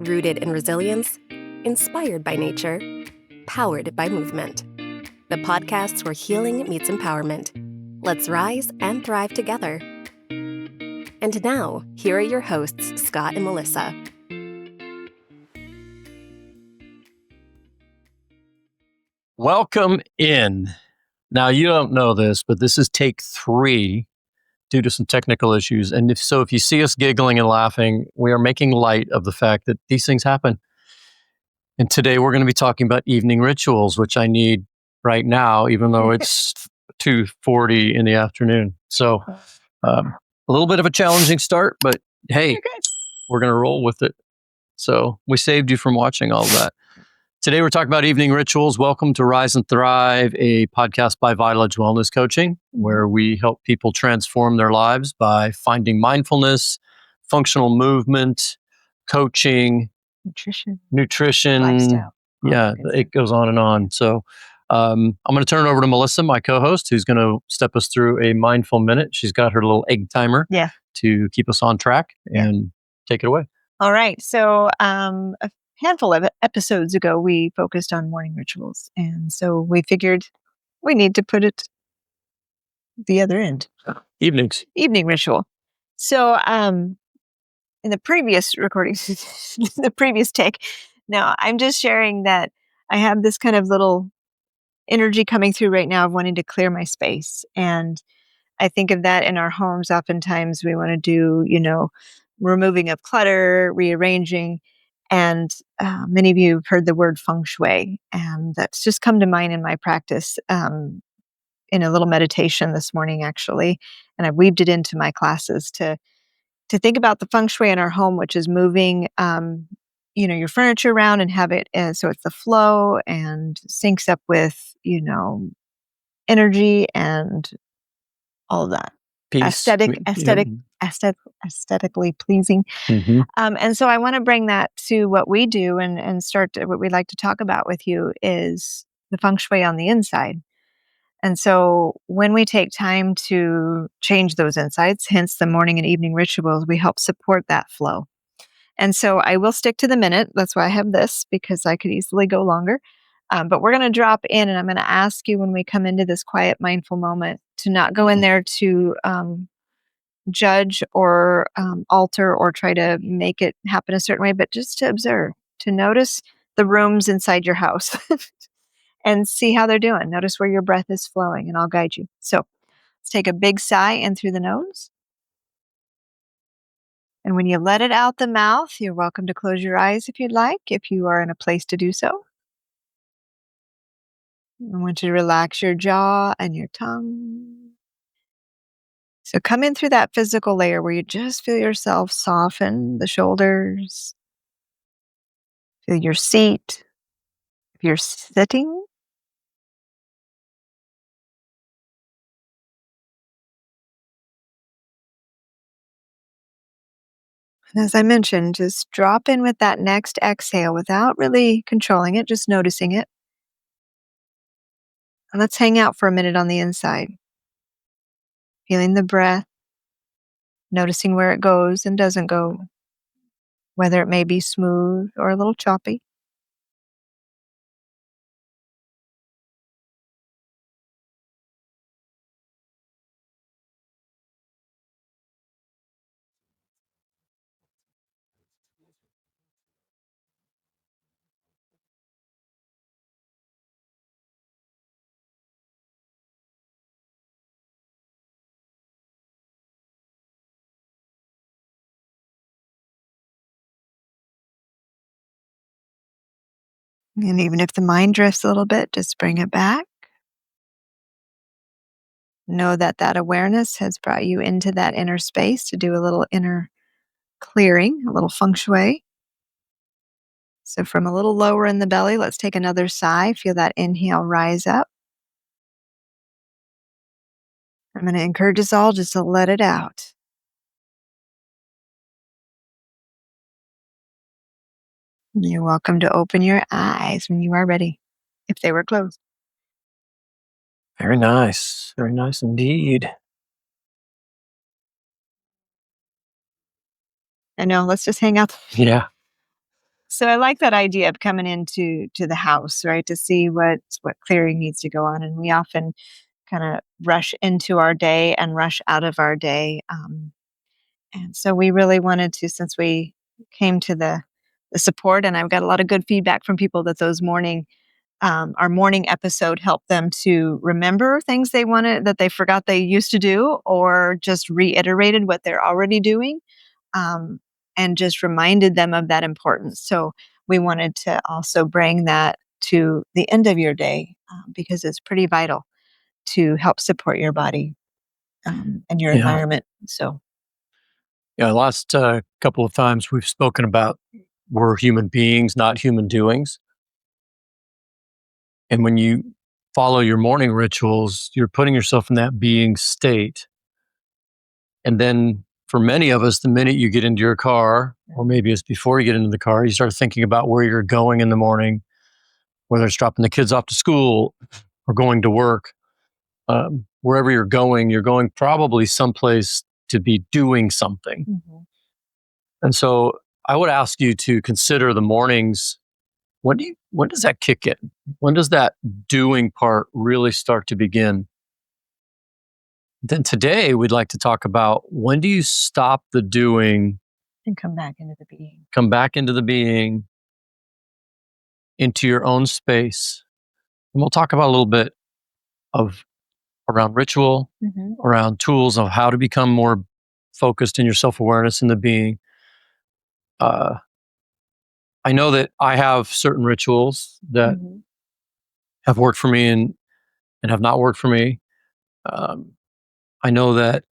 Rooted in resilience, inspired by nature, powered by movement. The podcasts where healing meets empowerment. Let's rise and thrive together. And now, here are your hosts, Scott and Melissa. Welcome in. Now, you don't know this, but this is take 3 due to some technical issues. And if you see us giggling and laughing, we are making light of the fact that these things happen. And today we're going to be talking about evening rituals, which I need right now, even though it's 2:40 in the afternoon. So a little bit of a challenging start, but hey, we're going to roll with it. So we saved you from watching all of that. Today, we're talking about evening rituals. Welcome to Rise and Thrive, a podcast by Vital Edge Wellness Coaching, where we help people transform their lives by finding mindfulness, functional movement, coaching, nutrition, lifestyle. Yeah, it goes on and on. So I'm going to turn it over to Melissa, my co-host, who's going to step us through a mindful minute. She's got her little egg timer to keep us on track and take it away. All right. So a handful of episodes ago, we focused on morning rituals. And so we figured we need to put it the other end. Evening ritual. So in the previous recordings, the previous take, now I'm just sharing that I have this kind of little energy coming through right now of wanting to clear my space. And I think of that in our homes. Oftentimes we want to do, removing of clutter, rearranging. And many of you have heard the word feng shui. And that's just come to mind in my practice in a little meditation this morning, actually. And I weaved it into my classes to think about the feng shui in our home, which is moving your furniture around and have it so it's the flow and syncs up with, energy and all of that. Peace. Aesthetically pleasing. Mm-hmm. And so I want to bring that to what we do and start what we'd like to talk about with you is the feng shui on the inside. And so when we take time to change those insides, hence the morning and evening rituals, we help support that flow. And so I will stick to the minute. That's why I have this, because I could easily go longer. But we're going to drop in, and I'm going to ask you when we come into this quiet, mindful moment to not go in there to judge or alter or try to make it happen a certain way, but just to observe, to notice the rooms inside your house and see how they're doing. Notice where your breath is flowing, and I'll guide you. So let's take a big sigh in through the nose. And when you let it out the mouth, you're welcome to close your eyes if you'd like, if you are in a place to do so. I want you to relax your jaw and your tongue. So come in through that physical layer where you just feel yourself soften the shoulders, feel your seat. If you're sitting, and as I mentioned, just drop in with that next exhale without really controlling it, just noticing it. And let's hang out for a minute on the inside. Feeling the breath, noticing where it goes and doesn't go, whether it may be smooth or a little choppy. And even if the mind drifts a little bit, just bring it back. Know that that awareness has brought you into that inner space to do a little inner clearing, a little feng shui. So from a little lower in the belly, let's take another sigh. Feel that inhale rise up. I'm going to encourage us all just to let it out. You're welcome to open your eyes when you are ready, if they were closed. Very nice. Very nice indeed. I know, let's just hang out. Yeah. So I like that idea of coming into the house, right, to see what clearing needs to go on, and we often kind of rush into our day and rush out of our day. And so we really wanted to, since we came to the support, and I've got a lot of good feedback from people that our morning episode helped them to remember things that they forgot they used to do, or just reiterated what they're already doing, um, and just reminded them of that importance. So we wanted to also bring that to the end of your day, because it's pretty vital to help support your body, and your Yeah. environment. So, Yeah. Last couple of times we've spoken about we're human beings, not human doings. And when you follow your morning rituals, you're putting yourself in that being state. And then for many of us, the minute you get into your car, or maybe it's before you get into the car, you start thinking about where you're going in the morning, whether it's dropping the kids off to school or going to work. Wherever you're going probably someplace to be doing something. mhm, And so I would ask you to consider the mornings. When does that kick in? When does that doing part really start to begin? Then today we'd like to talk about, when do you stop the doing, and come back into the being. come back into the being, into your own space. And we'll talk about a little bit of around ritual, Mhm, around tools of how to become more focused in your self-awareness in the being. Uh, I know that I have certain rituals that mhm, have worked for me and have not worked for me. Um, I know that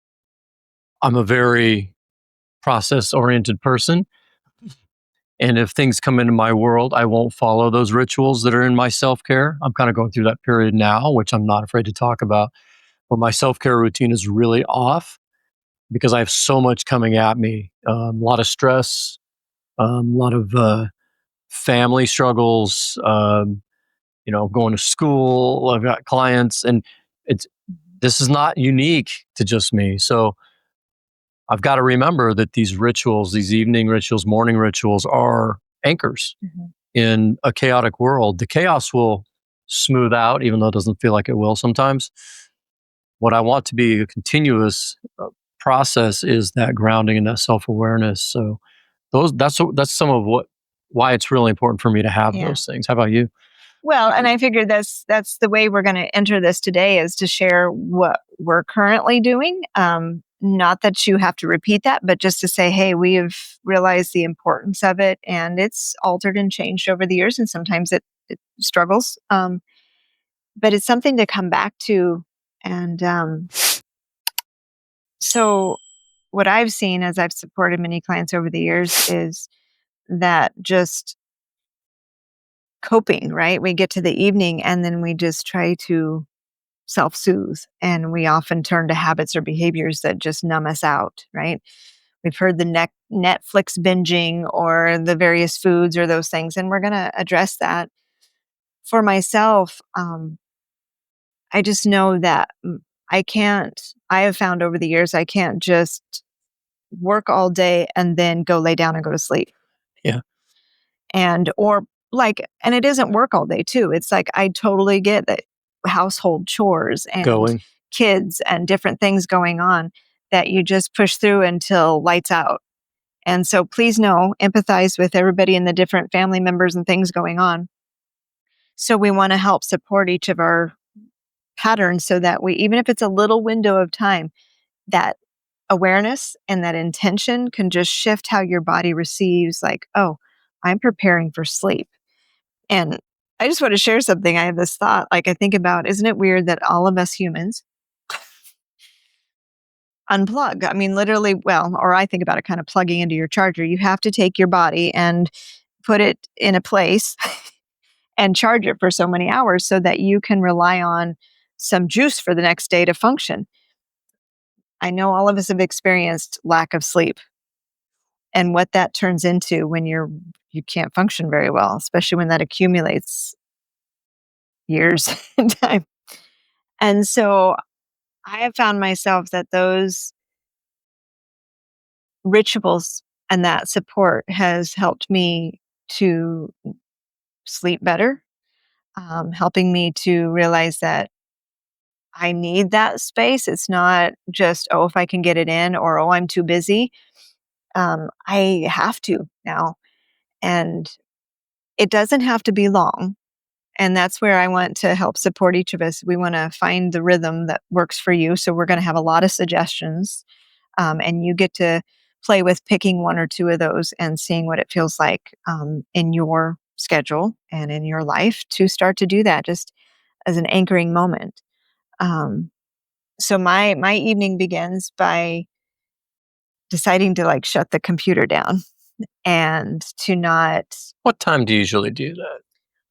I'm a very process oriented person. And if things come into my world, I won't follow those rituals that are in my self care. I'm kind of going through that period now, which I'm not afraid to talk about, where my self care routine is really off because I have so much coming at me, a lot of stress, a lot of family struggles, going to school. I've got clients, and it's mhm, this is not unique to just me. So I've got to remember that these rituals, these evening rituals, morning rituals, are anchors mhm. in a chaotic world. The chaos will smooth out, even though it doesn't feel like it will sometimes. What I want to be a continuous process is that grounding and that self awareness. So that's some of why it's really important for me to have Yeah. those things. How about you? Well, and I figured that's the way we're going to enter this today, is to share what we're currently doing. Not that you have to repeat that, but just to say, hey, we have realized the importance of it, and it's altered and changed over the years, and sometimes it struggles. But it's something to come back to. And so, what I've seen as I've supported many clients over the years is that just coping, right? We get to the evening and then we just try to self soothe. And we often turn to habits or behaviors that just numb us out, right? We've heard the Netflix binging or the various foods or those things. And we're going to address that. For myself, I just know that I have found over the years, I can't just work all day and then go lay down and go to sleep. Yeah, And it isn't work all day too. It's like, I totally get that household chores and going. kids and different things going on, that you just push through until lights out. And so please know, empathize with everybody and the different family members and things going on. So we want to help support each of our patterns, so that even if it's a little window of time, that awareness and that intention can just shift how your body receives, like, oh, I'm preparing for sleep. And I just want to share something. I have this thought, like, I think about, isn't it weird that all of us humans unplug? I mean, literally, well, or I think about it kind of plugging into your charger. You have to take your body and put it in a place and charge it for so many hours so that you can rely on some juice for the next day to function. I know all of us have experienced lack of sleep and what that turns into when you can't function very well, especially when that accumulates years in time. And so I have found myself that those rituals and that support has helped me to sleep better, helping me to realize that I need that space. It's not just, oh, if I can get it in, or, oh, I'm too busy. I have to now. And it doesn't have to be long. And that's where I want to help support each of us. We want to find the rhythm that works for you. So we're going to have a lot of suggestions. And you get to play with picking one or two of those and seeing what it feels like in your schedule and in your life to start to do that just as an anchoring moment. Um, so my evening begins by deciding to like shut the computer down and to not. What time do you usually do that?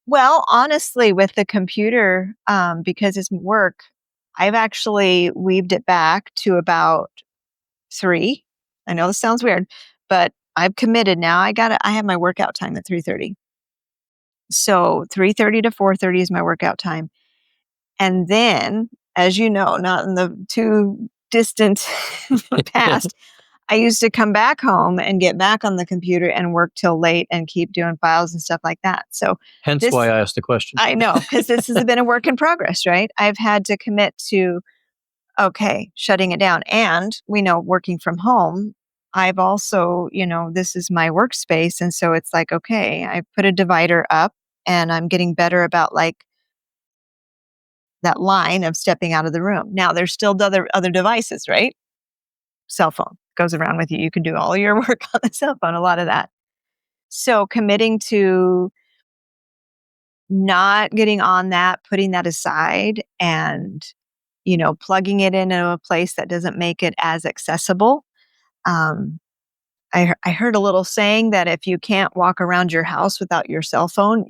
Well, honestly, with the computer, because it's work, I've actually weaved it back to about 3. I know this sounds weird, but I've committed now. I have my workout time at 3:30. So 3:30 to 4:30 is my workout time. And then, as you know, not in the too distant past, I used to come back home and get back on the computer and work till late and keep doing files and stuff like that. So Hence this, why I asked the question. I know, because this has been a work in progress, right? I've had to commit to, okay, shutting it down. And we know working from home, I've also, this is my workspace. And so it's like, okay, I put a divider up and I'm getting better about like that line of stepping out of the room. Now there's still the other devices, right? Cell phone goes around with you. You can do all your work on the cell phone, a lot of that. So committing to not getting on that, putting that aside and, plugging it into a place that doesn't make it as accessible. I heard a little saying that if you can't walk around your house without your cell phone,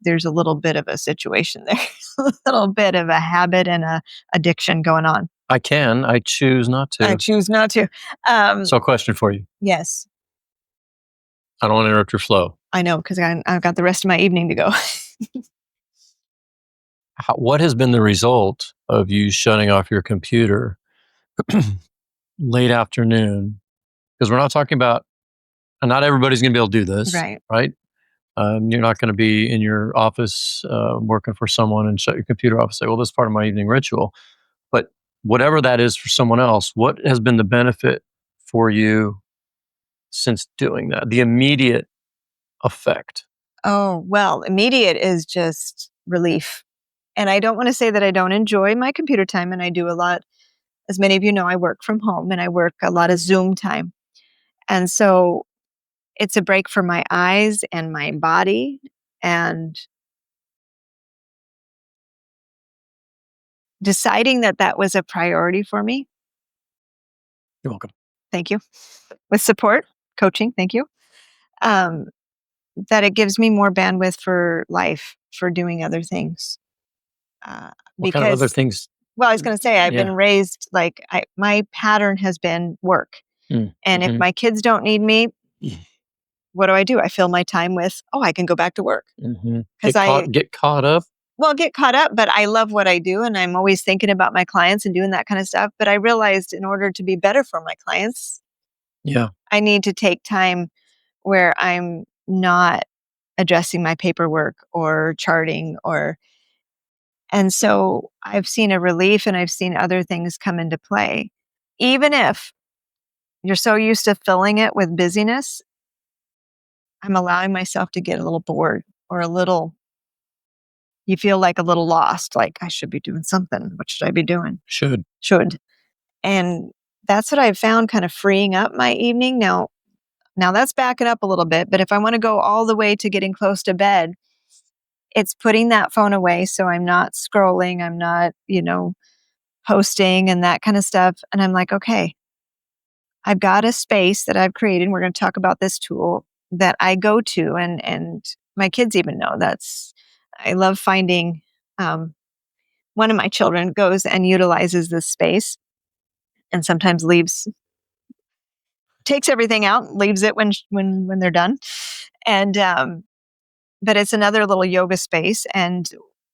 there's a little bit of a situation there, a little bit of a habit and a addiction going on. I choose not to. I choose not to. So a question for you. Yes. I don't want to interrupt your flow. I know, because I've got the rest of my evening to go. What has been the result of you shutting off your computer late afternoon? Because we're not talking about, and not everybody's going to be able to do this, right? You're not going to be in your office working for someone and shut your computer off and say, well, this is part of my evening ritual. But whatever that is for someone else, what has been the benefit for you since doing that? The immediate effect? Oh, well, immediate is just relief. And I don't want to say that I don't enjoy my computer time, and I do a lot. As many of you know, I work from home and I work a lot of Zoom time. And so it's a break for my eyes and my body. And deciding that that was a priority for me. You're welcome. Thank you. With support, coaching, thank you. That it gives me more bandwidth for life, for doing other things. What kind of other things? Well, I was going to say, I've been raised like my pattern has been work. And if my kids don't need me, what do? I fill my time with, I can go back to work. Get caught up. Well, get caught up, but I love what I do. And I'm always thinking about my clients and doing that kind of stuff. But I realized in order to be better for my clients, I need to take time where I'm not addressing my paperwork or charting and so I've seen a relief and I've seen other things come into play. Even if you're so used to filling it with busyness, I'm allowing myself to get a little bored or you feel like a little lost, like I should be doing something. What should I be doing? Should. And that's what I've found kind of freeing up my evening. Now that's backing up a little bit, but if I want to go all the way to getting close to bed, it's putting that phone away so I'm not scrolling, I'm not, posting and that kind of stuff. And I'm like, okay, I've got a space that I've created. We're going to talk about this tool that I go to, and my kids even know I love finding, one of my children goes and utilizes this space and sometimes takes everything out, leaves it when they're done. And, but it's another little yoga space, and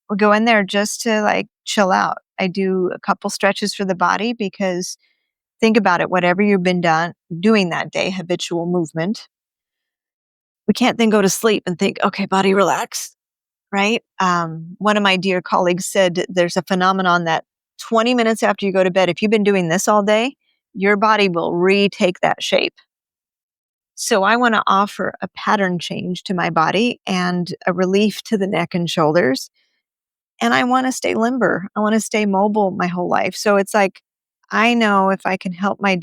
we'll go in there just to like chill out. I do a couple stretches for the body because think about it, whatever you've been doing that day, habitual movement, we can't then go to sleep and think, okay, body, relax, right? One of my dear colleagues said there's a phenomenon that 20 minutes after you go to bed, if you've been doing this all day, your body will retake that shape. So I want to offer a pattern change to my body and a relief to the neck and shoulders. And I want to stay limber. I want to stay mobile my whole life. So it's like, I know if I can help my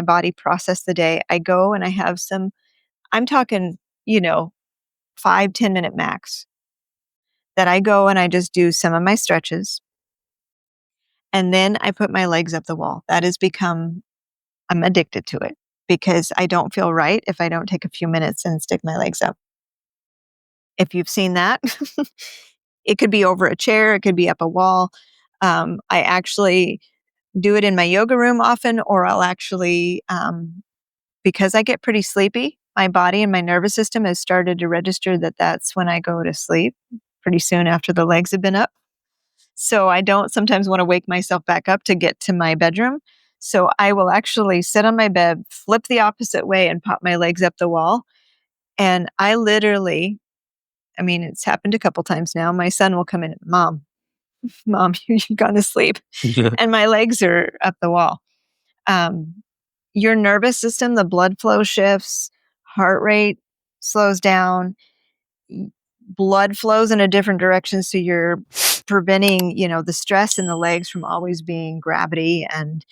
body process the day, I go and I have some, I'm talking, 5-10 minute max, that I go and I just do some of my stretches. And then I put my legs up the wall. That has become, I'm addicted to it because I don't feel right if I don't take a few minutes and stick my legs up. If you've seen that, it could be over a chair, it could be up a wall. I actually do it in my yoga room often, or I'll actually, because I get pretty sleepy, my body and my nervous system has started to register that that's when I go to sleep pretty soon after the legs have been up. So I don't sometimes want to wake myself back up to get to my bedroom. So I will actually sit on my bed, flip the opposite way, and pop my legs up the wall. And I literally, I mean, it's happened a couple times now. My son will come in, Mom, you've gone to sleep. And my legs are up the wall. Um, your nervous system, the blood flow shifts, heart rate slows down, blood flows in a different direction. So you're preventing, the stress in the legs from always being gravity, and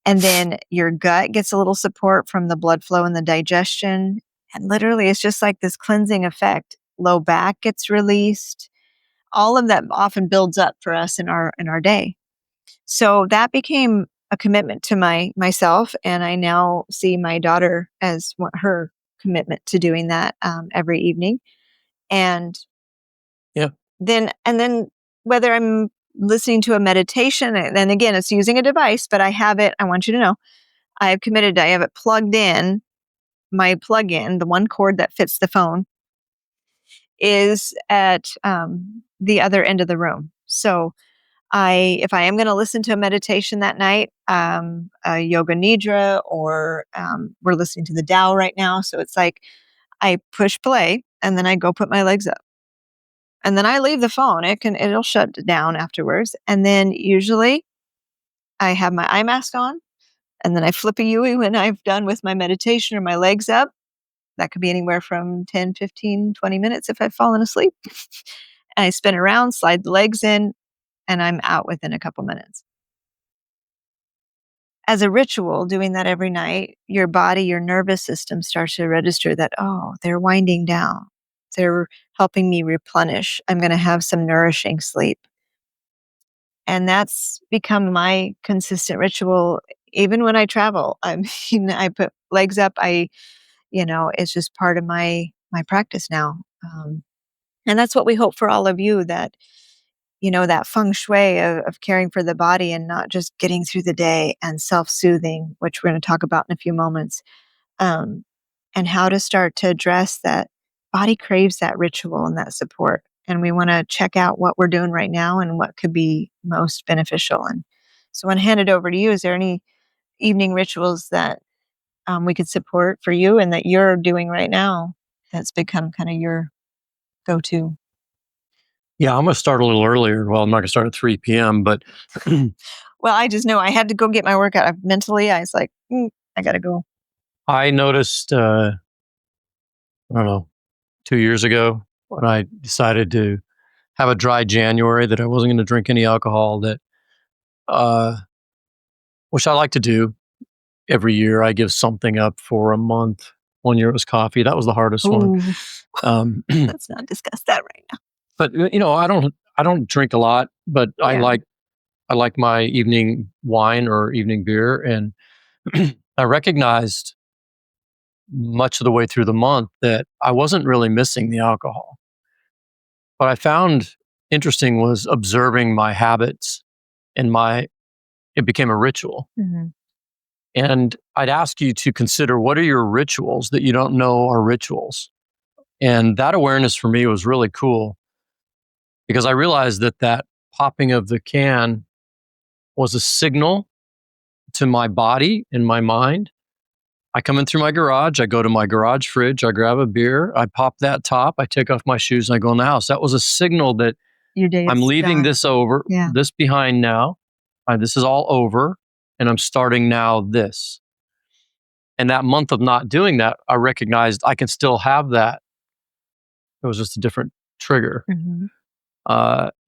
then your gut gets a little support from the blood flow and the digestion. And literally it's just like this cleansing effect. Low back gets released. All of that often builds up for us in our day. So that became a commitment to myself, and I now see my daughter as her commitment to doing that every evening. And Yeah. then whether I'm listening to a meditation, and again, it's using a device, but I have it. I want you to know, I've committed. I have it plugged in. My plug-in, the one cord that fits the phone, is at the other end of the room. So if I am going to listen to a meditation that night, a yoga nidra, or we're listening to the Tao right now. So it's like I push play and then I go put my legs up. And then I leave the phone. It'll shut down afterwards. And then usually I have my eye mask on, and then I flip a Yui when I've done with my meditation or my legs up. That could be anywhere from 10, 15, 20 minutes if I've fallen asleep. And I spin around, slide the legs in, and I'm out within a couple minutes. As a ritual, doing that every night, your body, your nervous system starts to register that, oh, they're winding down. They're helping me replenish. I'm going to have some nourishing sleep. And that's become my consistent ritual. Even when I travel, I put legs up. It's just part of my practice now. And that's what we hope for all of you, that that feng shui of caring for the body and not just getting through the day, and self-soothing, which we're going to talk about in a few moments, um, and how to start to address that. Body craves that ritual and that support. And we want to check out what we're doing right now and what could be most beneficial. And so I want to hand it over to you. Is there any evening rituals that we could support for you and that you're doing right now that's become kind of your go-to? Yeah, I'm going to start a little earlier. Well, I'm not going to start at 3 p.m., but Well, I just know I had to go get my workout. Mentally, I was like, I got to go. I noticed, I don't know, 2 years ago when I decided to have a dry January, that I wasn't going to drink any alcohol, that, uh, which I like to do every year. I give something up for a month. 1 year it was coffee. That was the hardest one. Ooh, let's not discuss that right now. But I don't drink a lot, but I Yeah. like my evening wine or evening beer, and I recognized much of the way through the month that I wasn't really missing the alcohol. What I found interesting was observing my habits, and it became a ritual. hmm And I'd ask you to consider, what are your rituals that you don't know are rituals? And that awareness for me was really cool, because I realized that popping of the can was a signal to my body and my mind I come in through my garage. I go to my garage fridge. I grab a beer. I pop that top. I take off my shoes and I go in the house. That was a signal that Your day I'm is leaving done. this over, Yeah. this behind now. This is all over, and I'm starting now this. And that month of not doing that, I recognized I can still have that. It was just a different trigger. Mhm.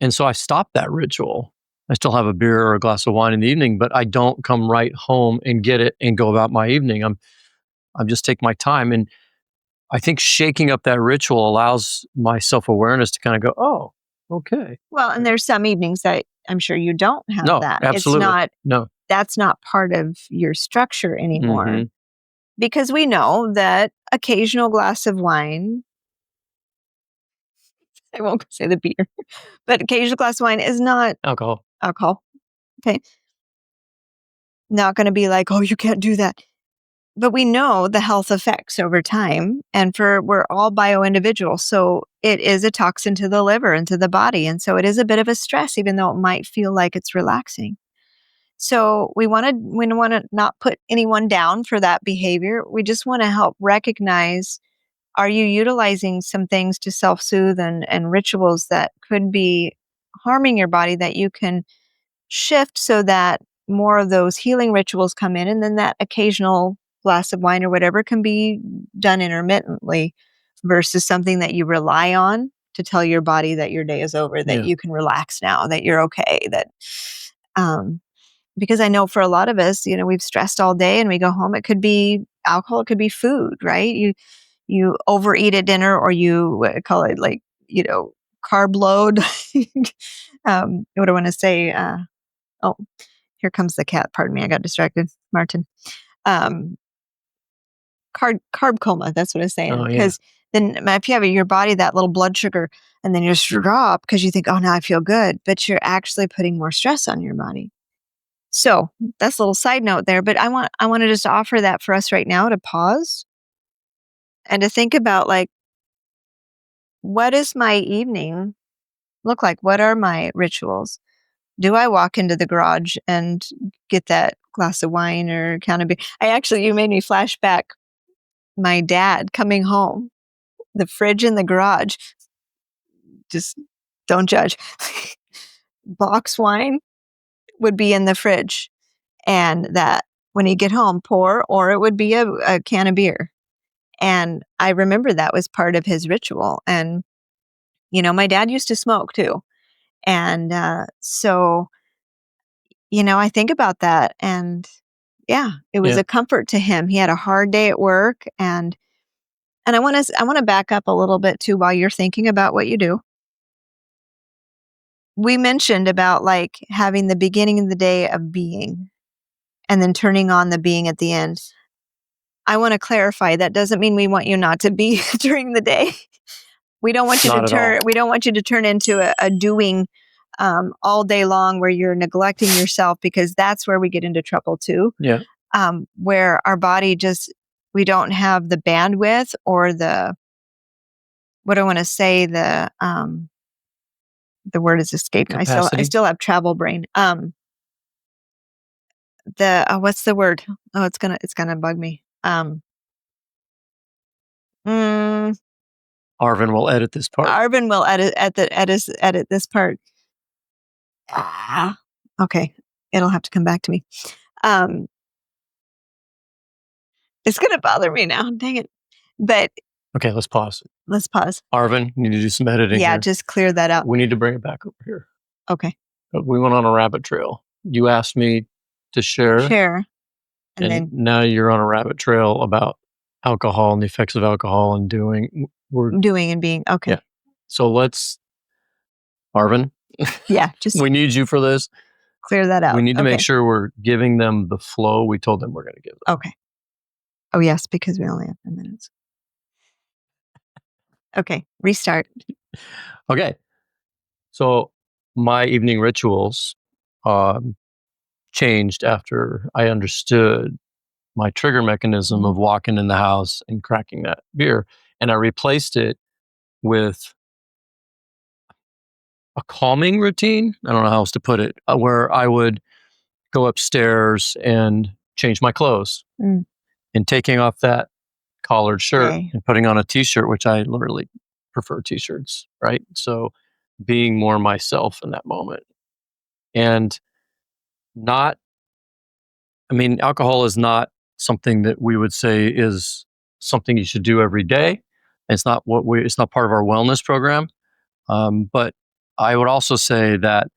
And so I stopped that ritual. I still have a beer or a glass of wine in the evening, but I don't come right home and get it and go about my evening. I'm just take my time. And I think shaking up that ritual allows my self-awareness to kind of go, oh, okay. Well, and there's some evenings that I'm sure you don't have No, that. absolutely. It's not, No. that's not part of your structure anymore. Mhm. Because we know that occasional glass of wine, I won't say the beer, but occasional glass of wine is not Alcohol. alcohol. Okay. Not going to be like, oh, you can't do that. But we know the health effects over time. And we're all bio individuals. So it is a toxin to the liver and to the body. And so it is a bit of a stress, even though it might feel like it's relaxing. So we want to not put anyone down for that behavior. We just want to help recognize, are you utilizing some things to self-soothe and rituals that could be harming your body that you can shift so that more of those healing rituals come in, and then that occasional glass of wine or whatever can be done intermittently versus something that you rely on to tell your body that your day is over, that Yeah. you can relax now, that you're okay, that because I know for a lot of us, we've stressed all day and we go home, it could be alcohol, it could be food, right? You overeat at dinner, or you call it like, carb load. What do I want to say? Oh, here comes the cat. Pardon me. I got distracted. Martin. Um, carb coma. That's what I'm saying. Oh, yeah. Because then if you have your body, that little blood sugar, and then you just drop because you think, oh, now I feel good, but you're actually putting more stress on your body. So that's a little side note there, but I want to just offer that for us right now to pause and to think about, like, what does my evening look like? What are my rituals? Do I walk into the garage and get that glass of wine or can of beer? You made me flash back my dad coming home, the fridge in the garage. Just don't judge. Box wine would be in the fridge, and that when he'd get home, pour, or it would be a can of beer. And I remember that was part of his ritual. And, my dad used to smoke too. And so, I think about that, and yeah, it was Yeah. a comfort to him. He had a hard day at work, and I want to back up a little bit too while you're thinking about what you do. We mentioned about, like, having the beginning of the day of being and then turning on the being at the end. I want to clarify, that doesn't mean we want you not to be during the day. We don't want you Not to at turn. all. We don't want you to turn into a doing all day long, where you're neglecting yourself, because that's where we get into trouble too. Yeah. Where our body we don't have the bandwidth or what I want to say, the word is escaping. I Capacity. still have travel brain. What's the word? Oh, it's gonna bug me. Mm, Arvin will edit this part. Arvin will edit this part. Okay, it'll have to come back to me. It's gonna bother me now. Dang it! But Okay, let's pause. let's pause. Arvin, you need to do some editing Yeah, here. just clear that out. We need to bring it back over here. Okay. We went on a rabbit trail. You asked me to share. And then now you're on a rabbit trail about alcohol and the effects of alcohol and doing. doing and being. Okay. Yeah. So let's, Arvin, Yeah, just we need you for this. clear that out. We need to Okay. make sure we're giving them the flow we told them we're going to give them. Okay. Oh, yes, because we only have 10 minutes. Okay, restart. Okay. So my evening rituals changed after I understood my trigger mechanism of walking in the house and cracking that beer. And I replaced it with a calming routine. I don't know how else to put it, where I would go upstairs and change my clothes. Mm. and taking off that collared shirt Okay. and putting on a t-shirt, which I literally prefer t-shirts, right? So being more myself in that moment. And not, I mean, alcohol is not something that we would say is something you should do every day. It's not part of our wellness program. But I would also say that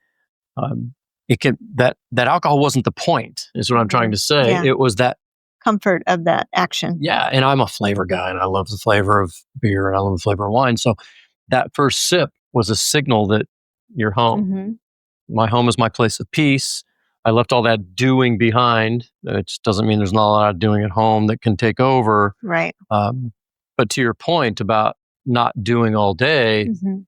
that alcohol wasn't the point, is what I'm trying to say. Yeah. It was that, Comfort of that action. yeah. And I'm a flavor guy, and I love the flavor of beer, and I love the flavor of wine. So that first sip was a signal that you're home. Mm-hmm. My home is my place of peace. I left all that doing behind. It doesn't mean there's not a lot of doing at home that can take over. Right. But to your point about not doing all day, Mm-hmm.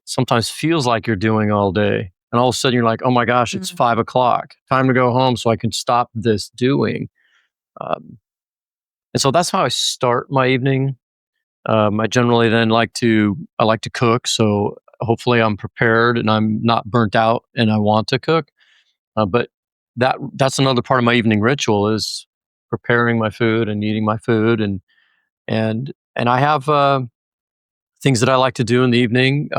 sometimes feels like you're doing all day. And all of a sudden you're like, oh my gosh, it's 5 o'clock. Time to go home so I can stop this doing. And so that's how I start my evening. I generally then I like to cook. So hopefully I'm prepared and I'm not burnt out and I want to cook. But that's another part of my evening ritual is preparing my food and eating my food. And I have things that I like to do in the evening.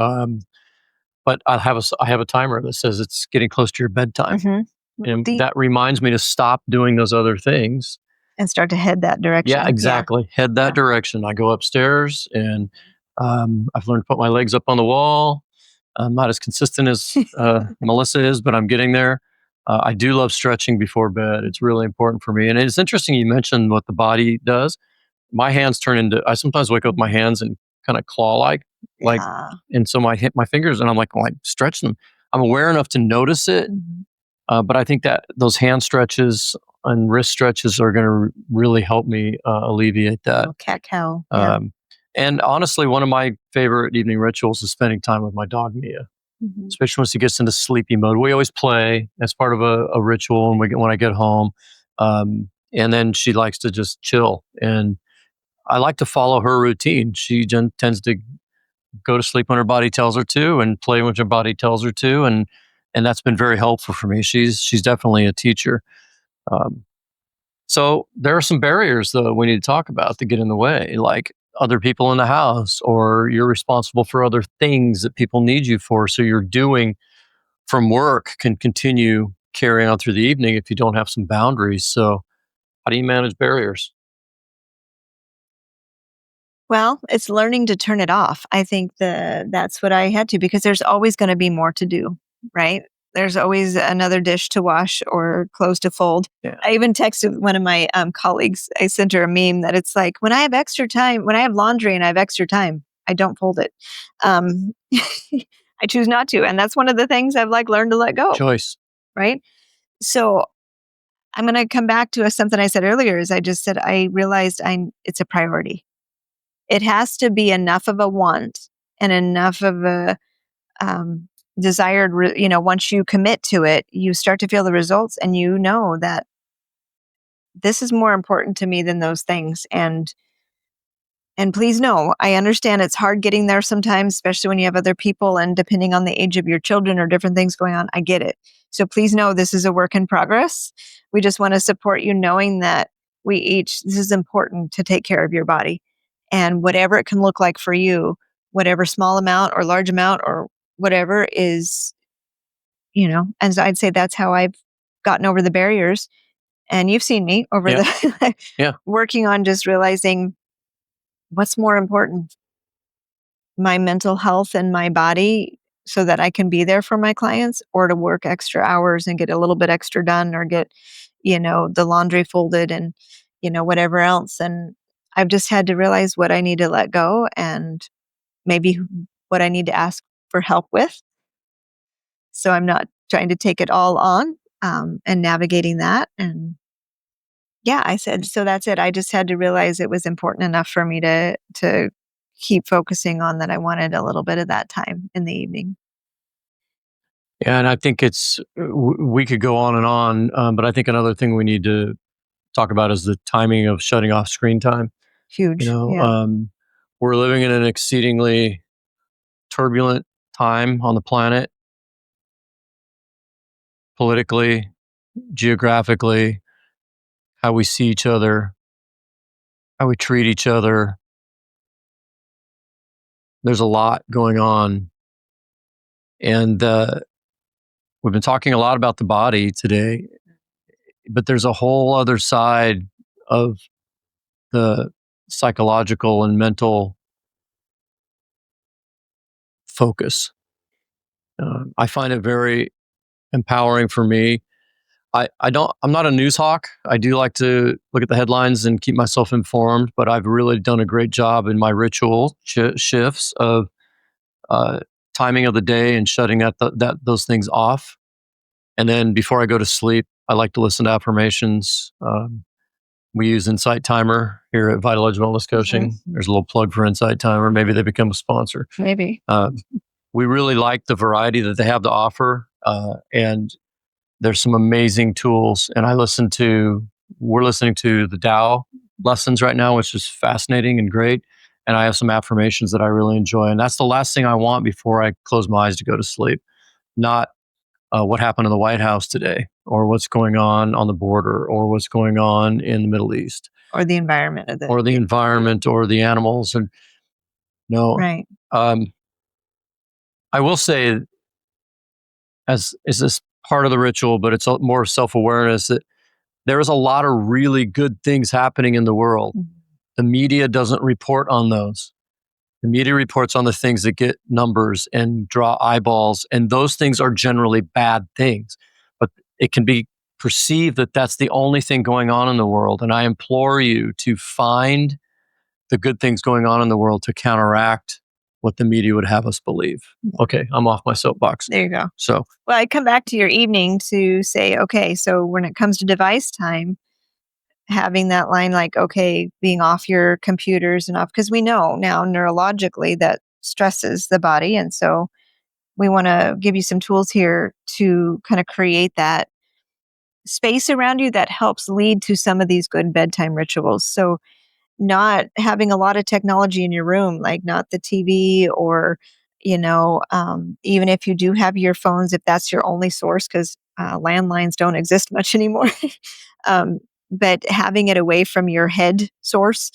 But I have a timer that says it's getting close to your bedtime. Mm-hmm. And that reminds me to stop doing those other things. And start to head that direction. Yeah, exactly. Head that direction. I go upstairs and I've learned to put my legs up on the wall. I'm not as consistent as Melissa is, but I'm getting there. I do love stretching before bed. It's really important for me. And it's interesting you mentioned what the body does. My hands turn into, I sometimes wake up with my hands and kind of claw like, Yeah. and so my fingers, and I'm like, well, I stretch them. I'm aware enough to notice it. Mm-hmm. But I think that those hand stretches and wrist stretches are going to really help me alleviate that. Oh, cat cow. Yeah. And honestly, one of my favorite evening rituals is spending time with my dog, Mia, Mm-hmm. especially once she gets into sleepy mode. We always play as part of a ritual when I get home. And then she likes to just chill. And I like to follow her routine. She tends to go to sleep when her body tells her to and play when her body tells her to. And that's been very helpful for me. She's definitely a teacher. So there are some barriers though we need to talk about that get in the way, like other people in the house, or you're responsible for other things that people need you for. So you're doing from work can continue carrying on through the evening if you don't have some boundaries. So how do you manage barriers? Well, it's learning to turn it off. I think that's what I had to, because there's always going to be more to do, right? There's always another dish to wash or clothes to fold. Yeah. I even texted one of my colleagues. I sent her a meme that it's like, when I have extra time, when I have laundry and I have extra time, I don't fold it. I choose not to. And that's one of the things I've learned to let go. Choice. Right. So I'm going to come back to something I said earlier. Is I just said, I realized it's a priority. It has to be enough of a want and enough of a desired, once you commit to it, you start to feel the results and you know that this is more important to me than those things. And please know, I understand it's hard getting there sometimes, especially when you have other people and depending on the age of your children or different things going on. I get it. So please know this is a work in progress. We just want to support you knowing that this is important to take care of your body. And whatever it can look like for you, whatever small amount or large amount or whatever is, and so I'd say that's how I've gotten over the barriers. And you've seen me over Yeah. working on just realizing what's more important, my mental health and my body so that I can be there for my clients, or to work extra hours and get a little bit extra done, or get, the laundry folded and, whatever else. And I've just had to realize what I need to let go and maybe what I need to ask for help with. So I'm not trying to take it all on, and navigating that. And yeah, I said, so that's it. I just had to realize it was important enough for me to keep focusing on that. I wanted a little bit of that time in the evening. Yeah, and I think we could go on, but I think another thing we need to talk about is the timing of shutting off screen time. Huge. Yeah. We're living in an exceedingly turbulent time on the planet, politically, geographically, how we see each other. how we treat each other. There's a lot going on. And we've been talking a lot about the body today, but there's a whole other side of the psychological and mental focus. I find it very empowering for me. I'm not a news hawk. I do like to look at the headlines and keep myself informed, but I've really done a great job in my ritual shifts of uh, timing of the day and shutting those things off. And then before I go to sleep, I like to listen to affirmations. We use Insight Timer here at Vital Edge Wellness Coaching. Mm-hmm. There's a little plug for Insight Timer. Maybe they become a sponsor. Maybe. We really like the variety that they have to offer. And there's some amazing tools. And we're listening to the Tao lessons right now, which is fascinating and great. And I have some affirmations that I really enjoy. And that's the last thing I want before I close my eyes to go to sleep. Not what happened in the White House today, or what's going on the border, or what's going on in the Middle East, or the environment or the animals. And no, right. I will say, is this part of the ritual, but it's more self-awareness that there is a lot of really good things happening in the world. Mm-hmm. The media doesn't report on those. The media reports on the things that get numbers and draw eyeballs, and those things are generally bad things. But it can be perceived that that's the only thing going on in the world. And I implore you to find the good things going on in the world to counteract what the media would have us believe. Okay, I'm off my soapbox. There you go. So, well, I come back to your evening to say, okay, so when it comes to device time, having that line like, okay, being off your computers and off, because we know now neurologically that stresses the body. And so we want to give you some tools here to kind of create that space around you that helps lead to some of these good bedtime rituals. So not having a lot of technology in your room, like not the TV or, even if you do have your phones, if that's your only source, because landlines don't exist much anymore. um, but having it away from your head source,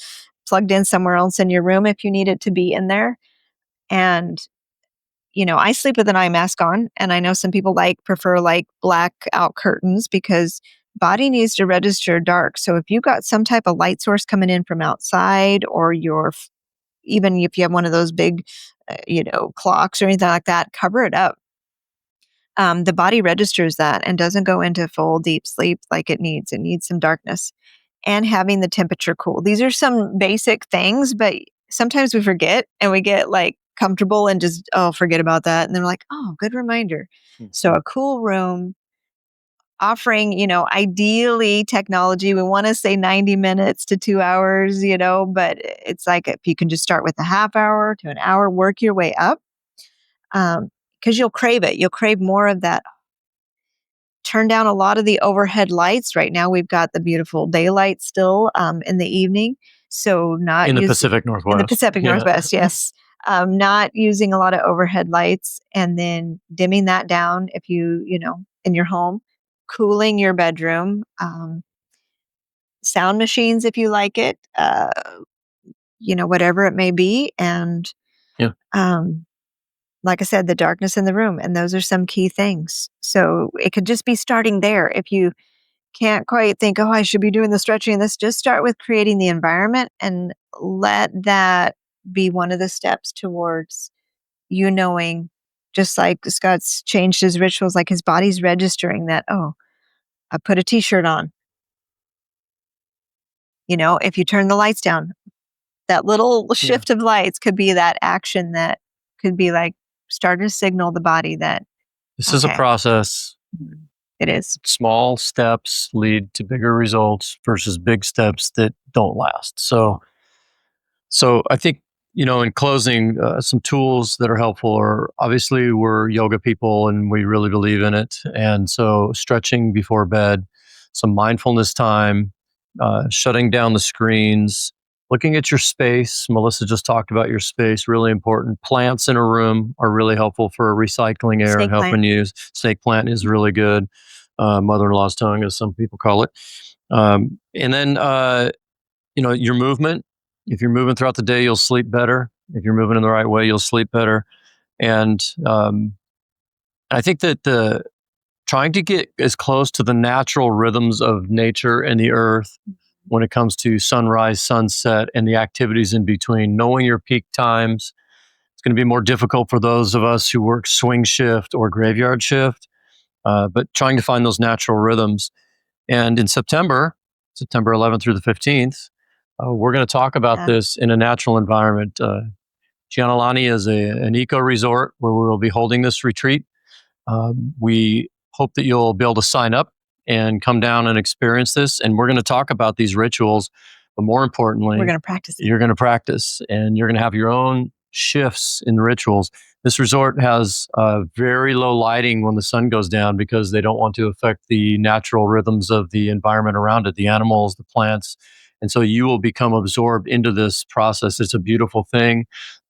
plugged in somewhere else in your room if you need it to be in there. And, I sleep with an eye mask on, and I know some people prefer blackout curtains because body needs to register dark. So if you got some type of light source coming in from outside, or even if you have one of those big, clocks or anything like that, cover it up. The body registers that and doesn't go into full deep sleep like it needs. It needs some darkness, and having the temperature cool. These are some basic things, but sometimes we forget and we get comfortable and just, forget about that. And they're like, oh, good reminder. Mm-hmm. So a cool room, offering, ideally technology, we want to say 90 minutes to 2 hours, but it's like if you can just start with a half hour to an hour, work your way up. Because you'll crave it. You'll crave more of that. Turn down a lot of the overhead lights. Right now, we've got the beautiful daylight still in the evening. So not in the Pacific Northwest. In the Pacific Northwest, yes. Not using a lot of overhead lights, and then dimming that down if you in your home. Cooling your bedroom, sound machines if you like it, whatever it may be. And like I said, the darkness in the room. And those are some key things. So it could just be starting there. If you can't quite think, oh, I should be doing the stretching, this, just start with creating the environment and let that be one of the steps towards you knowing, just like Scott's changed his rituals, like his body's registering that, oh, I put a t-shirt on. If you turn the lights down, that little shift of lights could be that action that could be starting to signal the body that this is a process. It is. Small steps lead to bigger results versus big steps that don't last. So I think, in closing, some tools that are helpful are, obviously we're yoga people and we really believe in it. And so stretching before bed, some mindfulness time, shutting down the screens, looking at your space. Melissa just talked about your space, really important. Plants in a room are really helpful for recycling air and helping you. Snake plant is really good. Mother-in-law's tongue, as some people call it. And then your movement. If you're moving throughout the day, you'll sleep better. If you're moving in the right way, you'll sleep better. And I think that trying to get as close to the natural rhythms of nature and the earth when it comes to sunrise, sunset, and the activities in between, knowing your peak times. It's going to be more difficult for those of us who work swing shift or graveyard shift, but trying to find those natural rhythms. And in September 11th through the 15th, we're going to talk about this in a natural environment. Gianalani is an eco resort where we will be holding this retreat. We hope that you'll be able to sign up and come down and experience this. And we're going to talk about these rituals, but more importantly, We're going to practice. You're going to practice, and you're going to have your own shifts in the rituals. This resort has very low lighting when the sun goes down because they don't want to affect the natural rhythms of the environment around it, the animals, the plants. And so you will become absorbed into this process. It's a beautiful thing.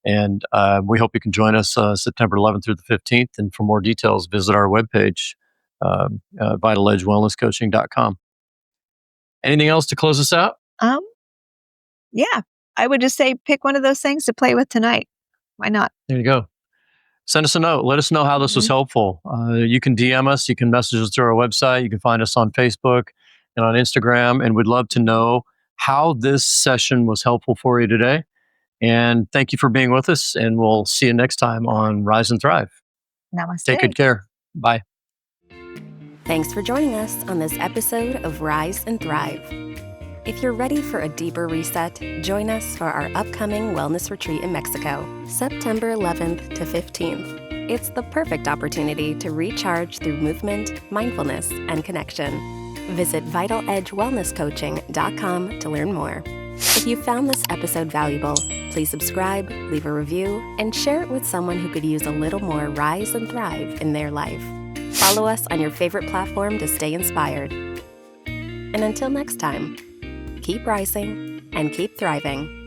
And we hope you can join us September 11th through the 15th. And for more details, visit our webpage, vitaledgewellnesscoaching.com. Anything else to close us out? Yeah, I would just say pick one of those things to play with tonight. Why not? There you go. Send us a note. Let us know how this was helpful. You can DM us. You can message us through our website. You can find us on Facebook and on Instagram. And we'd love to know how this session was helpful for you today. And thank you for being with us. And we'll see you next time on Rise and Thrive. Namaste. Take good care. Bye. Thanks for joining us on this episode of Rise and Thrive. If you're ready for a deeper reset, join us for our upcoming wellness retreat in Mexico, September 11th to 15th. It's the perfect opportunity to recharge through movement, mindfulness, and connection. Visit vitaledgewellnesscoaching.com to learn more. If you found this episode valuable, please subscribe, leave a review, and share it with someone who could use a little more rise and thrive in their life. Follow us on your favorite platform to stay inspired. And until next time, keep rising and keep thriving.